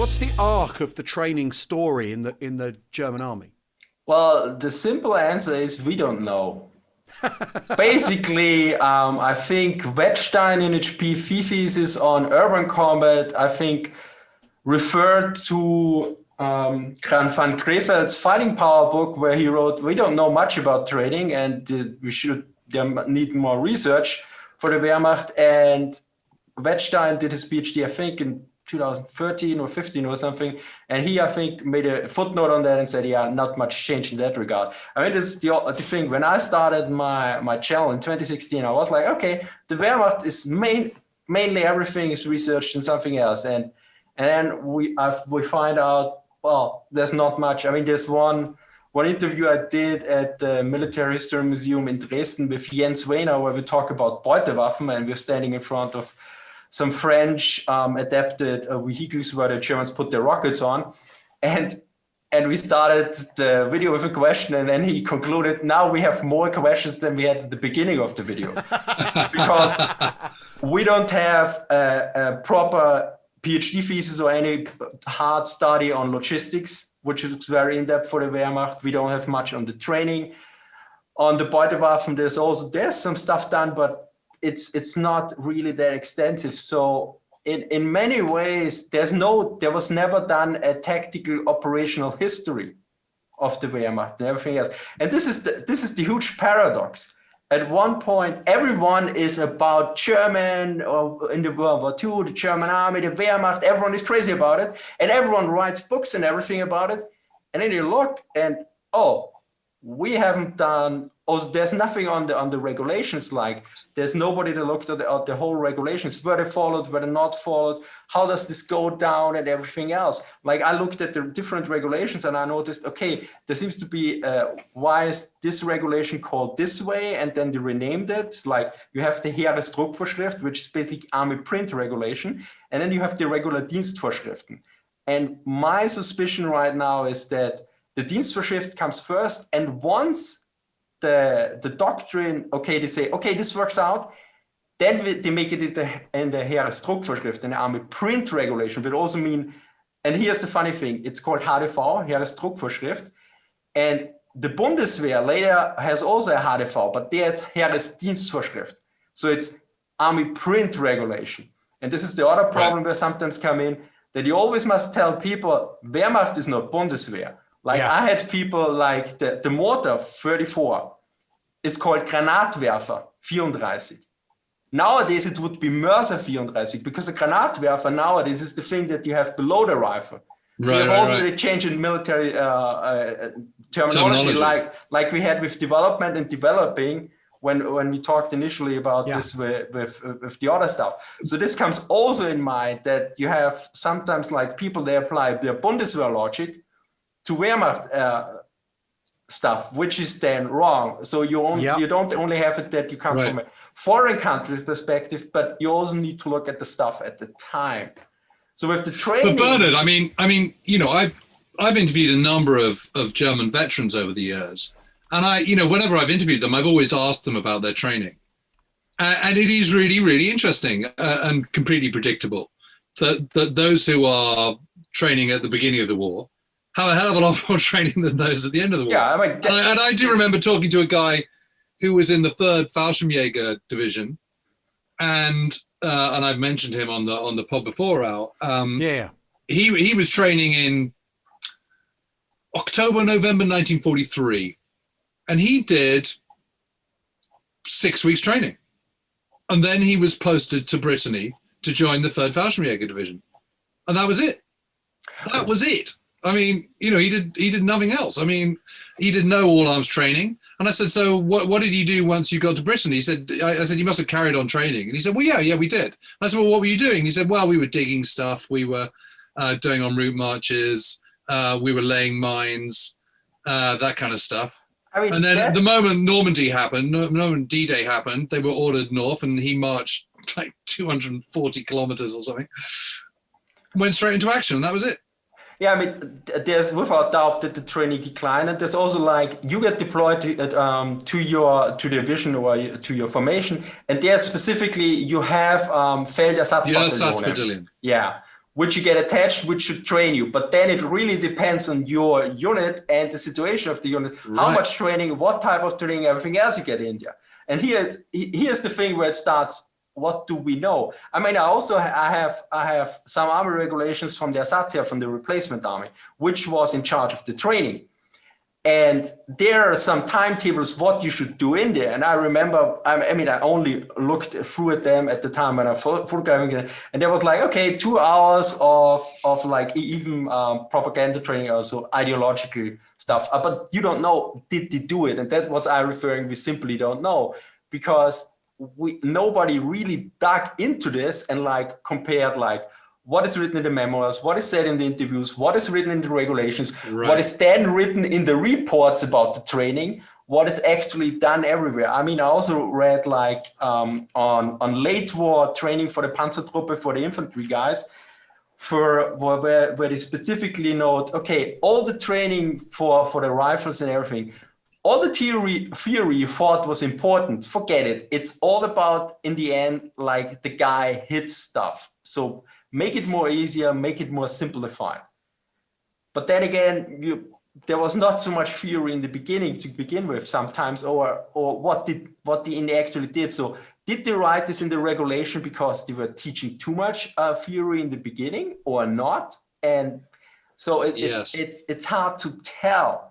What's the arc of the training story in the German army? Well, the simple answer is we don't know. Basically, I think Wettstein in HP thesis on urban combat, I think, referred to Gran van Kreveld's Fighting Power book, where he wrote, we don't know much about training and there need more research for the Wehrmacht. And Wettstein did his PhD, I think, in 2013 or 15 or something. And he, I think, made a footnote on that and said, yeah, not much change in that regard. I mean, this is the thing. When I started my channel in 2016, I was like, okay, the Wehrmacht is mainly everything is researched in something else. And then we find out, well, there's not much. I mean, there's one interview I did at the Military History Museum in Dresden with Jens Wehner, where we talk about Beutewaffen, and we're standing in front of some French adapted vehicles where the Germans put their rockets on. And we started the video with a question, and then he concluded, now we have more questions than we had at the beginning of the video. Because we don't have a proper PhD thesis or any hard study on logistics, which is very in-depth for the Wehrmacht. We don't have much on the training. On the Beutewaffen, there's some stuff done, but it's not really that extensive. So in many ways, there was never done a tactical operational history of the Wehrmacht and everything else. And this is the huge paradox. At one point, everyone is about German, or in the World War II, the German army, the Wehrmacht, everyone is crazy about it. And everyone writes books and everything about it. And then you look and, we haven't done, there's nothing on the regulations, like there's nobody that looked at the whole regulations, were they followed, were they not followed, how does this go down and everything else. Like I looked at the different regulations and I noticed, okay, there seems to be, why is this regulation called this way? And then they renamed it. Like you have the Heeresdruckvorschrift, which is basically army print regulation. And then you have the regular Dienstvorschriften. And my suspicion right now is that the Dienstvorschrift comes first, and once the doctrine, they say, this works out, then they make it in the Heeresdruckvorschrift, in the army print regulation, but also mean, and here's the funny thing, it's called HDV, Heeresdruckvorschrift, and the Bundeswehr later has also a HDV, but there it's Heeresdienstvorschrift. So it's army print regulation. And this is the other problem where sometimes come in, that you always must tell people, Wehrmacht is not Bundeswehr. Like I had people like the mortar 34 is called Granatwerfer 34. Nowadays it would be Mörser 34 because a Granatwerfer nowadays is the thing that you have below the rifle. So you have also the change in military terminology. Like we had with development and developing when we talked initially about this with the other stuff. So this comes also in mind that you have sometimes like people, they apply their Bundeswehr logic to Wehrmacht stuff, which is then wrong. So you don't only have it that you come from a foreign country's perspective, but you also need to look at the stuff at the time. So with the training, but Bernhard, I mean, you know, I've interviewed a number of German veterans over the years, and whenever I've interviewed them, I've always asked them about their training, and it is really, really interesting and completely predictable that those who are training at the beginning of the war have a hell of a lot more training than those at the end of the war. Yeah, and I do remember talking to a guy who was in the 3rd Fallschirmjäger division, and I've mentioned him on the pod before, Al. He was training in October, November 1943, and he did 6 weeks training, and then he was posted to Brittany to join the 3rd Fallschirmjäger division, and that was it. That was it. I mean, he did nothing else. I mean, he did no all arms training. And I said, so what did you do once you got to Britain? He said, I said, you must have carried on training. And he said, well, yeah, we did. And I said, well, what were you doing? And he said, well, we were digging stuff. We were doing en route marches. We were laying mines, that kind of stuff. I mean, and then the moment Normandy happened, the moment D-Day happened, they were ordered north, and he marched like 240 kilometers or something, went straight into action, and that was it. Yeah, I mean, there's without doubt that the training decline, and there's also like you get deployed to your division or to your formation, and there specifically you have Feldersatzbataillon. Battalion. Yeah, which you get attached, which should train you. But then it really depends on your unit and the situation of the unit, how much training, what type of training, everything else you get in there. And here's the thing where it starts. What do we know? I mean, I have some army regulations from the Ersatzheer, from the replacement army, which was in charge of the training. And there are some timetables what you should do in there. And I remember, I mean, I only looked through at them at the time when I photographing it, and there was like, okay, 2 hours of like even propaganda training, also ideological stuff. But you don't know, did they do it? And that's what I'm referring, we simply don't know, because nobody really dug into this and like compared like, what is written in the memoirs, what is said in the interviews, what is written in the regulations, what is then written in the reports about the training, what is actually done everywhere. I mean, I also read like on late war training for the Panzertruppe, for the infantry guys, where they specifically note, okay, all the training for the rifles and everything, all the theory you thought was important, forget it. It's all about, in the end, like the guy hits stuff. So make it more easier, make it more simplified. But then again, there was not so much theory in the beginning to begin with sometimes, or what they actually did. So did they write this in the regulation because they were teaching too much theory in the beginning or not? And so it's hard to tell.